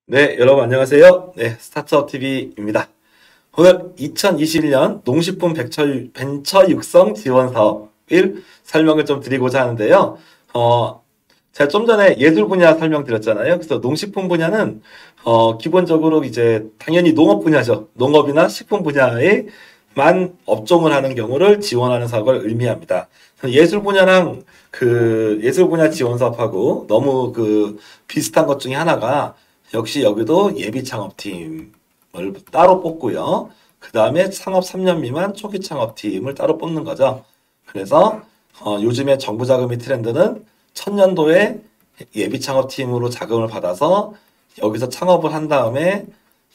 네, 여러분 안녕하세요. 네, 스타트업 TV입니다. 오늘 2021년 농식품 벤처 육성 지원 사업을 설명을 좀 드리고자 하는데요. 제가 좀 전에 예술 분야 설명드렸잖아요. 그래서 농식품 분야는 기본적으로 이제 당연히 농업 분야죠. 농업이나 식품 분야에만 업종을 하는 경우를 지원하는 사업을 의미합니다. 예술 분야랑 그 예술 분야 지원 사업하고 너무 그 비슷한 것 중에 하나가 역시 여기도 예비 창업팀을 따로 뽑고요. 그 다음에 창업 3년 미만 초기 창업팀을 따로 뽑는 거죠. 그래서 요즘에 정부 자금의 트렌드는 천년도에 예비 창업팀으로 자금을 받아서 여기서 창업을 한 다음에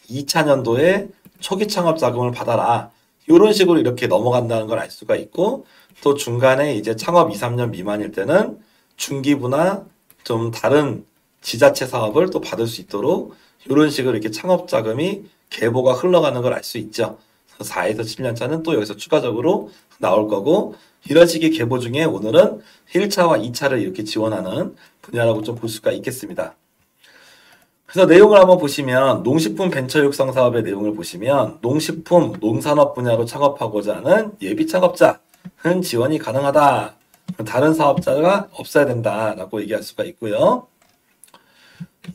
2차년도에 초기 창업 자금을 받아라. 이런 식으로 이렇게 넘어간다는 걸 알 수가 있고, 또 중간에 이제 창업 2, 3년 미만일 때는 중기부나 좀 다른 지자체 사업을 또 받을 수 있도록 이런 식으로 이렇게 창업 자금이 계보가 흘러가는 걸 알 수 있죠. 4에서 7년 차는 또 여기서 추가적으로 나올 거고, 이런 식의 계보 중에 오늘은 1차와 2차를 이렇게 지원하는 분야라고 좀 볼 수가 있겠습니다. 그래서 내용을 한번 보시면 농식품 벤처 육성 사업의 내용을 보시면 농식품, 농산업 분야로 창업하고자 하는 예비 창업자는 지원이 가능하다. 다른 사업자가 없어야 된다라고 얘기할 수가 있고요.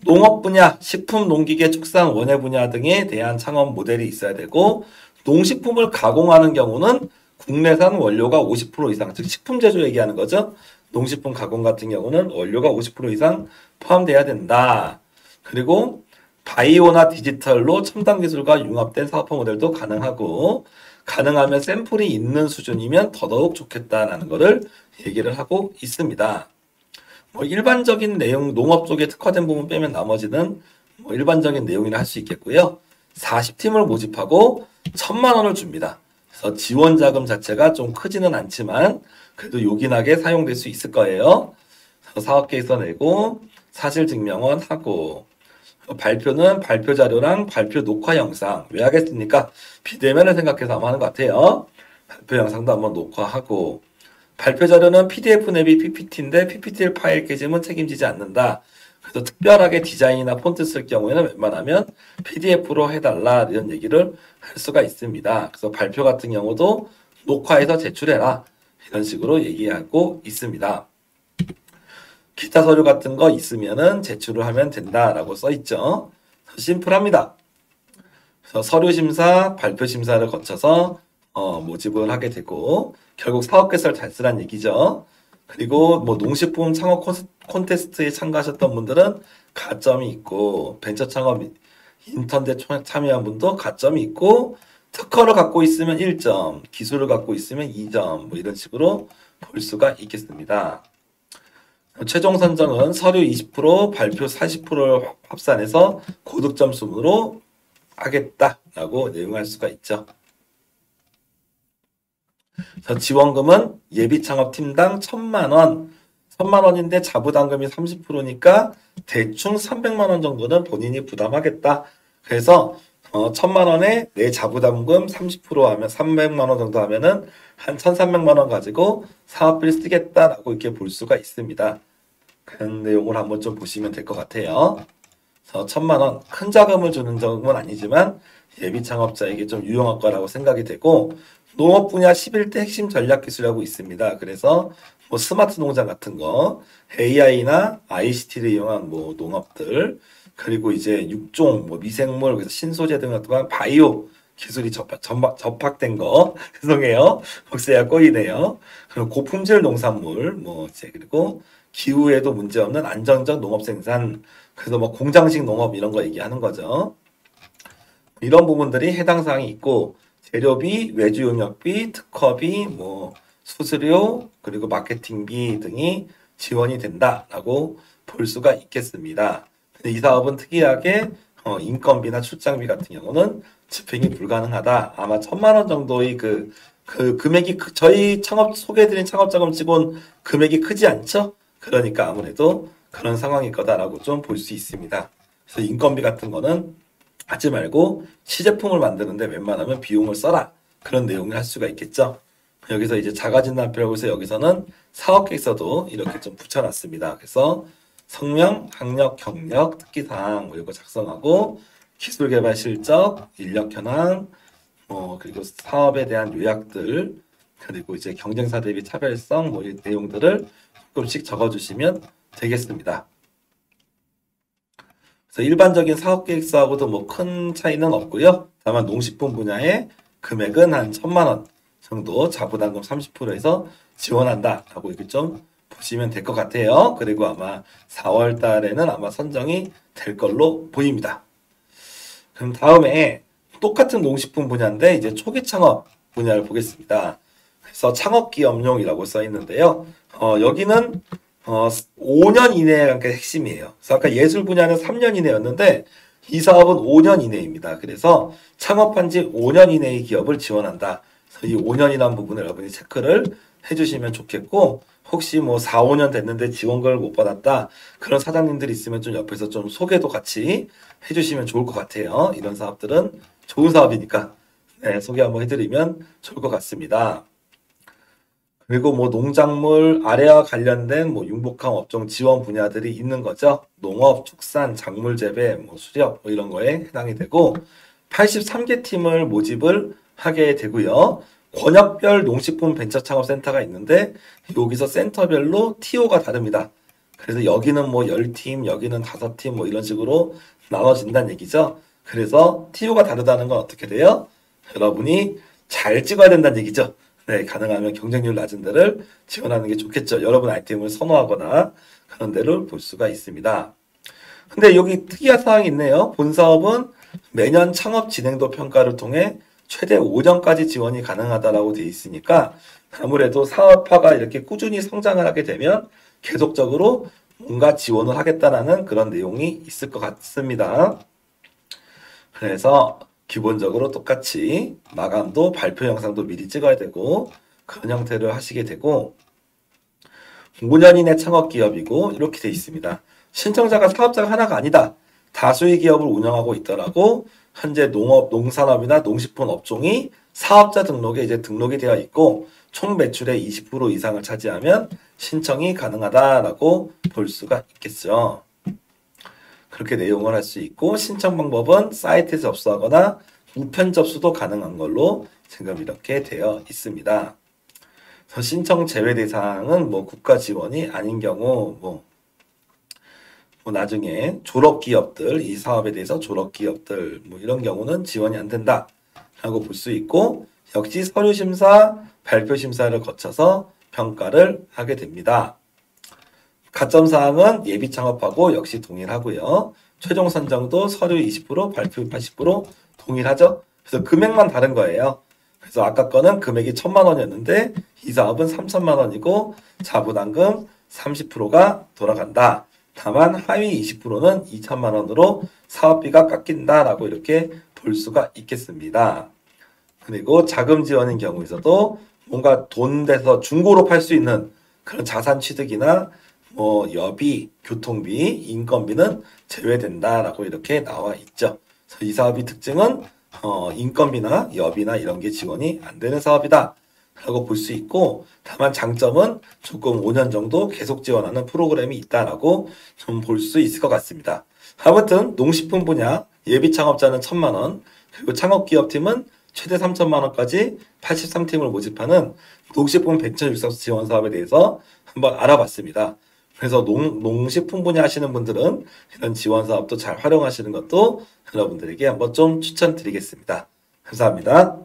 농업 분야, 식품, 농기계, 축산, 원예 분야 등에 대한 창업 모델이 있어야 되고, 농식품을 가공하는 경우는 국내산 원료가 50% 이상, 즉 식품 제조 얘기하는 거죠. 농식품 가공 같은 경우는 원료가 50% 이상 포함돼야 된다. 그리고 바이오나 디지털로 첨단 기술과 융합된 사업화 모델도 가능하고, 가능하면 샘플이 있는 수준이면 더더욱 좋겠다라는 것을 얘기를 하고 있습니다. 일반적인 내용, 농업 쪽에 특화된 부분 빼면 나머지는 일반적인 내용이라 할 수 있겠고요. 40팀을 모집하고 1,000만 원을 줍니다. 그래서 지원 자금 자체가 좀 크지는 않지만 그래도 요긴하게 사용될 수 있을 거예요. 사업 계획서 내고 사실 증명원 하고, 발표는 발표 자료랑 발표 녹화 영상, 왜 하겠습니까? 비대면을 생각해서 아마 하는 것 같아요. 발표 영상도 한번 녹화하고, 발표 자료는 PDF 내비 PPT인데 PPT 파일 깨짐은 책임지지 않는다. 그래서 특별하게 디자인이나 폰트 쓸 경우에는 웬만하면 PDF로 해달라, 이런 얘기를 할 수가 있습니다. 그래서 발표 같은 경우도 녹화해서 제출해라, 이런 식으로 얘기하고 있습니다. 기타 서류 같은 거 있으면은 제출을 하면 된다라고 써 있죠. 심플합니다. 그래서 서류 심사, 발표 심사를 거쳐서 모집을 하게 되고, 결국 사업 계획서를 잘 쓰란 얘기죠. 그리고 뭐 농식품 창업 콘테스트에 참가하셨던 분들은 가점이 있고, 벤처 창업 인턴대 참여한 분도 가점이 있고, 특허를 갖고 있으면 1점, 기술을 갖고 있으면 2점, 뭐 이런 식으로 볼 수가 있겠습니다. 최종 선정은 서류 20%, 발표 40%를 합산해서 고득점 순으로 하겠다라고 내용할 수가 있죠. 지원금은 예비 창업 팀당 1,000만 원. 1,000만 원인데 자부담금이 30%니까 대충 300만 원 정도는 본인이 부담하겠다. 그래서 1,000만 원에 내 자부담금 30% 하면 300만 원 정도 하면은 한 1,300만 원 가지고 사업비를 쓰겠다라고 이렇게 볼 수가 있습니다. 그런 내용을 한번 좀 보시면 될 것 같아요. 그래서 1,000만 원, 큰 자금을 주는 점은 아니지만 예비 창업자에게 좀 유용할 거라고 생각이 되고, 농업 분야 11대 핵심 전략 기술이라고 있습니다. 그래서 뭐 스마트 농장 같은 거, AI나 ICT를 이용한 뭐 농업들, 그리고 이제 육종, 뭐 미생물, 그래서 신소재 등 같은 바이오 기술이 접합된 거, 죄송해요. 복세가 꼬이네요. 그리고 고품질 농산물, 뭐 이제 그리고 기후에도 문제없는 안정적 농업 생산, 그래서 뭐 공장식 농업 이런 거 얘기하는 거죠. 이런 부분들이 해당 사항이 있고, 재료비, 외주 용역비, 특허비, 뭐 수수료, 그리고 마케팅비 등이 지원이 된다라고 볼 수가 있겠습니다. 근데 이 사업은 특이하게 인건비나 출장비 같은 경우는 집행이 불가능하다. 아마 1,000만 원 정도의 그 금액이 저희 소개해드린 창업자금 치곤 금액이 크지 않죠? 그러니까 아무래도 그런 상황일 거다라고 좀 볼 수 있습니다. 그래서 인건비 같은 거는 하지 말고 시제품을 만드는데 웬만하면 비용을 써라, 그런 내용을 할 수가 있겠죠. 여기서 이제 자가진단표라고 해서 여기서는 사업계획서도 이렇게 좀 붙여놨습니다. 그래서 성명, 학력, 경력, 특기사항 뭐 이거 작성하고 기술개발 실적, 인력 현황, 그리고 사업에 대한 요약들, 그리고 이제 경쟁사 대비 차별성 뭐 이 내용들을 조금씩 적어주시면 되겠습니다. 그래서 일반적인 사업계획서하고도 뭐 큰 차이는 없고요. 다만 농식품 분야의 금액은 한 1,000만 원 정도 자부담금 30%에서 지원한다라고 이렇게 좀 보시면 될 것 같아요. 그리고 아마 4월 달에는 아마 선정이 될 걸로 보입니다. 그럼 다음에 똑같은 농식품 분야인데 이제 초기 창업 분야를 보겠습니다. 그래서 창업기업용이라고 써 있는데요. 여기는 5년 이내가 핵심이에요. 그래서 아까 예술 분야는 3년 이내였는데 이 사업은 5년 이내입니다. 그래서 창업한 지 5년 이내의 기업을 지원한다. 그래서 이 5년이라는 부분을 여러분이 체크를 해주시면 좋겠고, 혹시 뭐 4, 5년 됐는데 지원금을 못 받았다. 그런 사장님들이 있으면 좀 옆에서 좀 소개도 같이 해주시면 좋을 것 같아요. 이런 사업들은 좋은 사업이니까 네, 소개 한번 해드리면 좋을 것 같습니다. 그리고 뭐 농작물 아래와 관련된 뭐 융복합 업종 지원 분야들이 있는 거죠. 농업, 축산, 작물 재배, 뭐 수렵 뭐 이런 거에 해당이 되고 83개 팀을 모집을 하게 되고요. 권역별 농식품 벤처 창업 센터가 있는데 여기서 센터별로 TO가 다릅니다. 그래서 여기는 뭐 10팀, 여기는 5팀 뭐 이런 식으로 나눠진다는 얘기죠. 그래서 TO가 다르다는 건 어떻게 돼요? 여러분이 잘 찍어야 된다는 얘기죠. 네, 가능하면 경쟁률 낮은 데를 지원하는 게 좋겠죠. 여러분 아이템을 선호하거나 그런 데를 볼 수가 있습니다. 근데 여기 특이한 사항이 있네요. 본 사업은 매년 창업 진행도 평가를 통해 최대 5년까지 지원이 가능하다라고 되어 있으니까 아무래도 사업화가 이렇게 꾸준히 성장을 하게 되면 계속적으로 뭔가 지원을 하겠다라는 그런 내용이 있을 것 같습니다. 그래서 기본적으로 똑같이 마감도 발표 영상도 미리 찍어야 되고 그런 형태를 하시게 되고 5년 이내 창업 기업이고 이렇게 돼 있습니다. 신청자가 사업자가 하나가 아니다. 다수의 기업을 운영하고 있더라고 현재 농업, 농산업이나 농식품 업종이 사업자 등록에 이제 등록이 되어 있고 총 매출의 20% 이상을 차지하면 신청이 가능하다라고 볼 수가 있겠죠. 그렇게 내용을 할 수 있고 신청 방법은 사이트에 접수하거나 우편 접수도 가능한 걸로 지금 이렇게 되어 있습니다. 그래서 신청 제외 대상은 뭐 국가 지원이 아닌 경우 뭐 나중에 졸업 기업들 이 사업에 대해서 졸업 기업들 뭐 이런 경우는 지원이 안 된다라고 볼 수 있고 역시 서류 심사, 발표 심사를 거쳐서 평가를 하게 됩니다. 가점 사항은 예비 창업하고 역시 동일하고요. 최종 선정도 서류 20%, 발표 80% 동일하죠. 그래서 금액만 다른 거예요. 그래서 아까 거는 금액이 1,000만 원이었는데 이 사업은 3,000만 원이고 자부담금 30%가 돌아간다. 다만 하위 20%는 2,000만 원으로 사업비가 깎인다라고 이렇게 볼 수가 있겠습니다. 그리고 자금 지원인 경우에서도 뭔가 돈 대서 중고로 팔 수 있는 그런 자산 취득이나 뭐 여비, 교통비, 인건비는 제외된다라고 이렇게 나와 있죠. 그래서 이 사업의 특징은 인건비나 여비나 이런 게 지원이 안 되는 사업이다 라고 볼 수 있고 다만 장점은 조금 5년 정도 계속 지원하는 프로그램이 있다라고 좀 볼 수 있을 것 같습니다. 아무튼 농식품 분야 예비 창업자는 1,000만 원 그리고 창업기업팀은 최대 3,000만 원까지 83팀을 모집하는 농식품 벤처 육성 지원 사업에 대해서 한번 알아봤습니다. 그래서 농식품 분야 하시는 분들은 이런 지원 사업도 잘 활용하시는 것도 여러분들에게 한번 좀 추천드리겠습니다. 감사합니다.